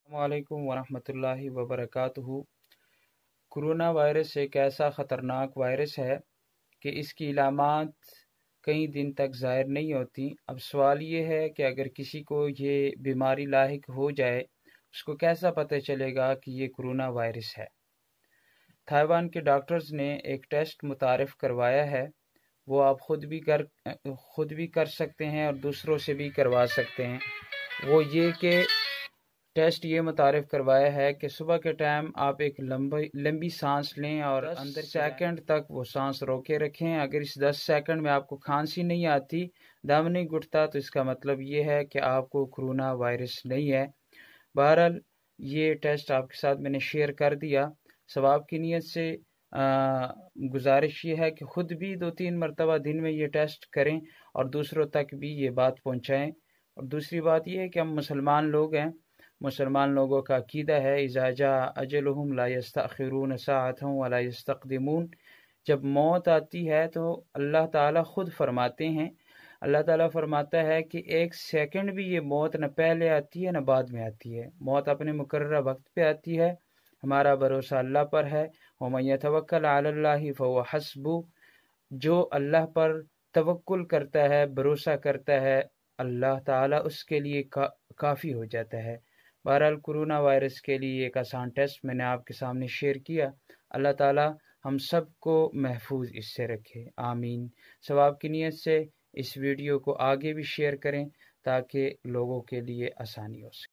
वालेकुम वरहमतुल्लाहि वबरकातुहू। Corona virus एक ऐसा ख़तरनाक वायरस है कि इसकी इलामात कई दिन तक ज़ाहिर नहीं होती। अब सवाल ये है कि अगर किसी को ये बीमारी लाहिक हो जाए, उसको कैसा पता चलेगा कि ये कोरोना वायरस है। ताइवान के डॉक्टर्स ने एक टेस्ट मुतारिफ़ करवाया है, वो आप खुद भी कर सकते हैं और दूसरों से भी करवा सकते हैं। वो ये कि टेस्ट ये मुतारिफ़ करवाया है कि सुबह के टाइम आप एक लंबी सांस लें और अंदर सेकंड तक वो सांस रोके रखें। अगर इस 10 सेकंड में आपको खांसी नहीं आती, दम नहीं घुटता, तो इसका मतलब ये है कि आपको कोरोना वायरस नहीं है। बहरहाल ये टेस्ट आपके साथ मैंने शेयर कर दिया। सवाब की नीयत से गुजारिश ये है कि ख़ुद भी 2-3 मरतबा दिन में ये टेस्ट करें और दूसरों तक भी ये बात पहुँचाएँ। और दूसरी बात ये है कि हम मुसलमान लोग हैं, मुसलमान लोगों का अकीदा है इज़ा जाअ अजलुहुम ला यस्तअखिरून साअतन वला यस्तक़दिमून। जब मौत आती है तो अल्लाह ताला खुद फरमाते हैं, अल्लाह ताला फरमाता है कि एक सेकंड भी ये मौत न पहले आती है न बाद में आती है। मौत अपने मुकर्रर वक्त पे आती है। हमारा भरोसा अल्लाह पर है। वमन यतवक्कल अलल्लाहि फहुव हस्बुह। जो अल्लाह पर तवक्कुल करता है, भरोसा करता है, अल्लाह ताला उसके लिए काफ़ी हो जाता है। बहरहाल कोरोना वायरस के लिए एक आसान टेस्ट मैंने आपके सामने शेयर किया। अल्लाह ताला हम सब को महफूज इससे रखे, आमीन। सवाब की नीयत से इस वीडियो को आगे भी शेयर करें ताकि लोगों के लिए आसानी हो सके।